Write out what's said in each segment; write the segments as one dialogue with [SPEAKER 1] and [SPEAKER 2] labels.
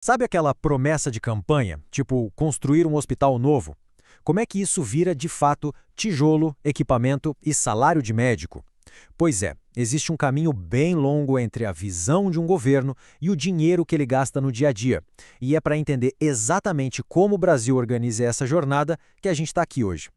[SPEAKER 1] Sabe aquela promessa de campanha, tipo construir um hospital novo? Como é que isso vira, de fato, tijolo, equipamento e salário de médico? Pois é, existe um caminho bem longo entre a visão de um governo e o dinheiro que ele gasta no dia a dia. E é para entender exatamente como o Brasil organiza essa jornada que a gente está aqui hoje.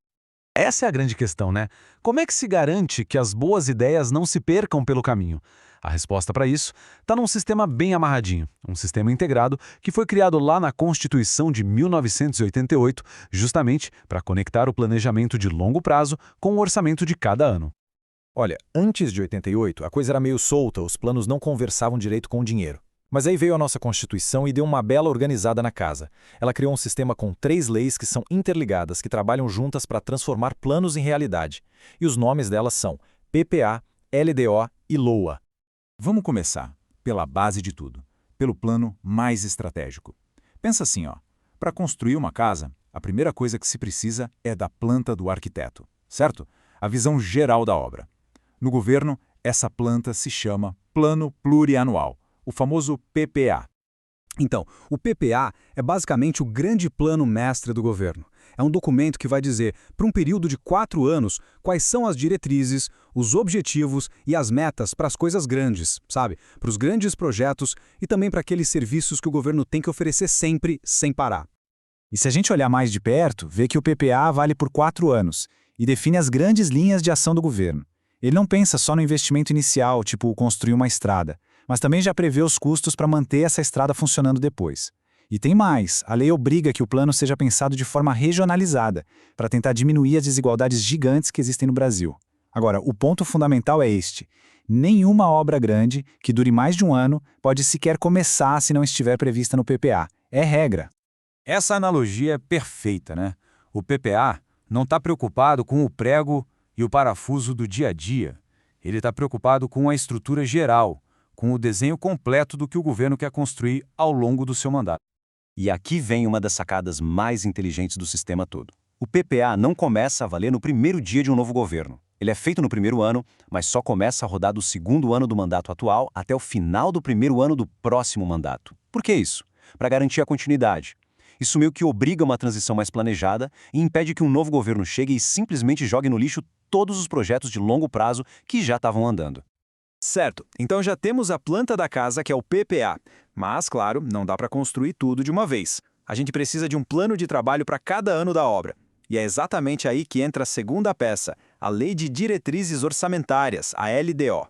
[SPEAKER 2] Essa é a grande questão, né? Como é que se garante que as boas ideias não se percam pelo caminho? A resposta para isso está num sistema bem amarradinho, um sistema integrado que foi criado lá na Constituição de 1988, justamente para conectar o planejamento de longo prazo com o orçamento de cada ano.
[SPEAKER 3] Olha, antes de 88, a coisa era meio solta, os planos não conversavam direito com o dinheiro. Mas aí veio a nossa Constituição e deu uma bela organizada na casa. Ela criou um sistema com 3 leis que são interligadas, que trabalham juntas para transformar planos em realidade. E os nomes delas são PPA, LDO e LOA.
[SPEAKER 4] Vamos começar pela base de tudo, pelo plano mais estratégico. Pensa assim, ó, para construir uma casa, a primeira coisa que se precisa é da planta do arquiteto, certo? A visão geral da obra. No governo, essa planta se chama Plano Plurianual, o famoso PPA.
[SPEAKER 5] Então, o PPA é basicamente o grande plano mestre do governo. É um documento que vai dizer, para um período de 4 anos, quais são as diretrizes, os objetivos e as metas para as coisas grandes, sabe? Para os grandes projetos e também para aqueles serviços que o governo tem que oferecer sempre, sem parar.
[SPEAKER 6] E se a gente olhar mais de perto, vê que o PPA vale por 4 anos e define as grandes linhas de ação do governo. Ele não pensa só no investimento inicial, tipo construir uma estrada, mas também já prevê os custos para manter essa estrada funcionando depois. E tem mais, a lei obriga que o plano seja pensado de forma regionalizada, para tentar diminuir as desigualdades gigantes que existem no Brasil. Agora, o ponto fundamental é este: nenhuma obra grande, que dure mais de um ano, pode sequer começar se não estiver prevista no PPA. É regra.
[SPEAKER 4] Essa analogia é perfeita, né? O PPA não está preocupado com o prego e o parafuso do dia a dia. Ele está preocupado com a estrutura geral, com o desenho completo do que o governo quer construir ao longo do seu mandato.
[SPEAKER 7] E aqui vem uma das sacadas mais inteligentes do sistema todo. O PPA não começa a valer no primeiro dia de um novo governo. Ele é feito no primeiro ano, mas só começa a rodar do segundo ano do mandato atual até o final do primeiro ano do próximo mandato. Por que isso? Para garantir a continuidade. Isso meio que obriga uma transição mais planejada e impede que um novo governo chegue e simplesmente jogue no lixo todos os projetos de longo prazo que já estavam andando.
[SPEAKER 5] Certo, então já temos a planta da casa, que é o PPA. Mas, claro, não dá para construir tudo de uma vez. A gente precisa de um plano de trabalho para cada ano da obra. E é exatamente aí que entra a segunda peça, a Lei de Diretrizes Orçamentárias, a LDO.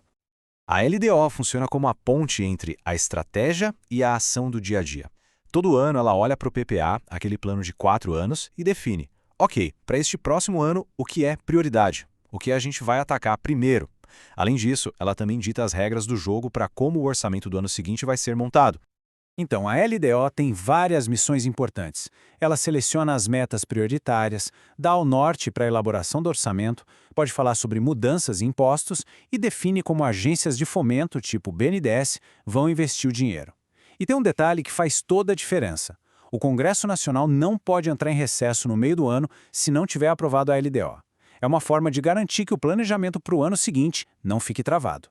[SPEAKER 2] A LDO funciona como a ponte entre a estratégia e a ação do dia a dia. Todo ano ela olha para o PPA, aquele plano de 4 anos, e define: ok, para este próximo ano, o que é prioridade? O que a gente vai atacar primeiro? Além disso, ela também dita as regras do jogo para como o orçamento do ano seguinte vai ser montado.
[SPEAKER 5] Então, a LDO tem várias missões importantes. Ela seleciona as metas prioritárias, dá o norte para a elaboração do orçamento, pode falar sobre mudanças em impostos e define como agências de fomento, tipo BNDES, vão investir o dinheiro. E tem um detalhe que faz toda a diferença. O Congresso Nacional não pode entrar em recesso no meio do ano se não tiver aprovado a LDO. É uma forma de garantir que o planejamento para o ano seguinte não fique travado.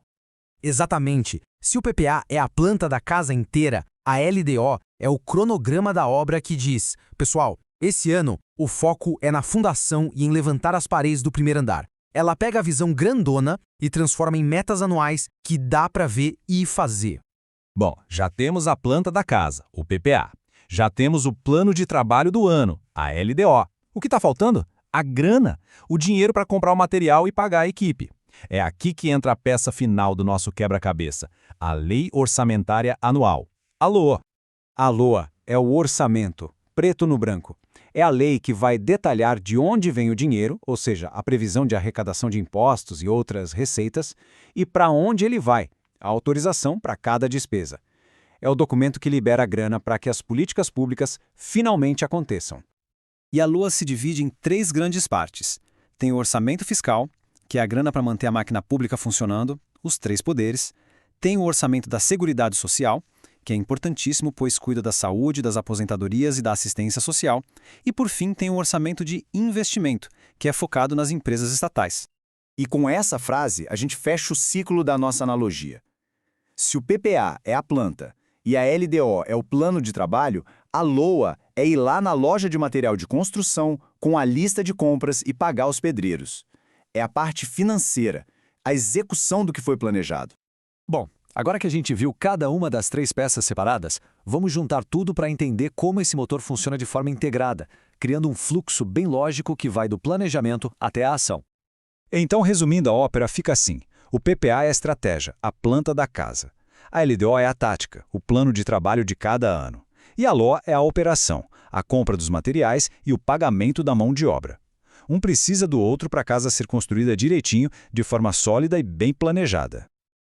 [SPEAKER 8] Exatamente. Se o PPA é a planta da casa inteira, a LDO é o cronograma da obra que diz: pessoal, esse ano o foco é na fundação e em levantar as paredes do primeiro andar. Ela pega a visão grandona e transforma em metas anuais que dá para ver e fazer.
[SPEAKER 2] Bom, já temos a planta da casa, o PPA. Já temos o plano de trabalho do ano, a LDO. O que está faltando? A grana, o dinheiro para comprar o material e pagar a equipe. É aqui que entra a peça final do nosso quebra-cabeça, a Lei Orçamentária Anual. A LOA.
[SPEAKER 5] A LOA é o orçamento, preto no branco. É a lei que vai detalhar de onde vem o dinheiro, ou seja, a previsão de arrecadação de impostos e outras receitas, e para onde ele vai, a autorização para cada despesa. É o documento que libera a grana para que as políticas públicas finalmente aconteçam. E a LOA se divide em 3 grandes partes. Tem o orçamento fiscal, que é a grana para manter a máquina pública funcionando, os 3 poderes. Tem o orçamento da Seguridade Social, que é importantíssimo, pois cuida da saúde, das aposentadorias e da assistência social. E, por fim, tem o orçamento de investimento, que é focado nas empresas estatais.
[SPEAKER 6] E com essa frase, a gente fecha o ciclo da nossa analogia. Se o PPA é a planta e a LDO é o plano de trabalho, a LOA é ir lá na loja de material de construção com a lista de compras e pagar os pedreiros. É a parte financeira, a execução do que foi planejado.
[SPEAKER 3] Bom, agora que a gente viu cada uma das 3 peças separadas, vamos juntar tudo para entender como esse motor funciona de forma integrada, criando um fluxo bem lógico que vai do planejamento até a ação.
[SPEAKER 5] Então, resumindo a ópera, fica assim. O PPA é a estratégia, a planta da casa. A LDO é a tática, o plano de trabalho de cada ano. E a LOA é a operação, a compra dos materiais e o pagamento da mão de obra. Um precisa do outro para a casa ser construída direitinho, de forma sólida e bem planejada.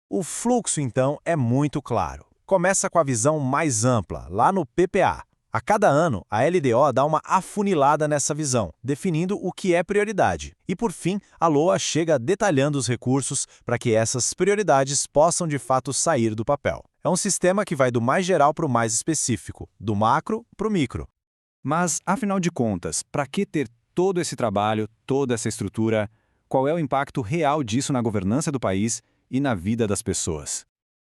[SPEAKER 2] O fluxo, então, é muito claro. Começa com a visão mais ampla, lá no PPA. A cada ano, a LDO dá uma afunilada nessa visão, definindo o que é prioridade. E, por fim, a LOA chega detalhando os recursos para que essas prioridades possam de fato sair do papel. É um sistema que vai do mais geral para o mais específico, do macro para o micro.
[SPEAKER 5] Mas, afinal de contas, para que ter todo esse trabalho, toda essa estrutura? Qual é o impacto real disso na governança do país e na vida das pessoas?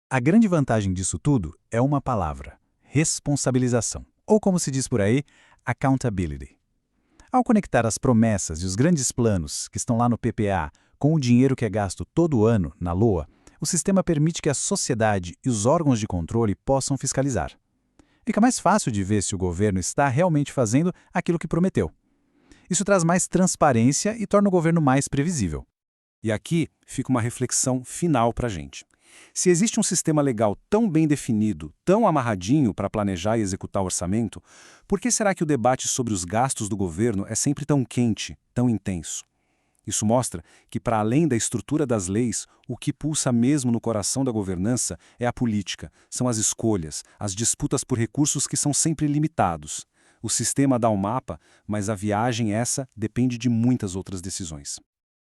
[SPEAKER 5] A grande vantagem disso tudo é uma palavra: responsabilização. Ou como se diz por aí, accountability. Ao conectar as promessas e os grandes planos que estão lá no PPA com o dinheiro que é gasto todo ano na LOA, o sistema permite que a sociedade e os órgãos de controle possam fiscalizar. Fica mais fácil de ver se o governo está realmente fazendo aquilo que prometeu. Isso traz mais transparência e torna o governo mais previsível. E aqui fica uma reflexão final para a gente. Se existe um sistema legal tão bem definido, tão amarradinho para planejar e executar o orçamento, por que será que o debate sobre os gastos do governo é sempre tão quente, tão intenso? Isso mostra que, para além da estrutura das leis, o que pulsa mesmo no coração da governança é a política, são as escolhas, as disputas por recursos que são sempre limitados. O sistema dá um mapa, mas a viagem essa depende de muitas outras decisões.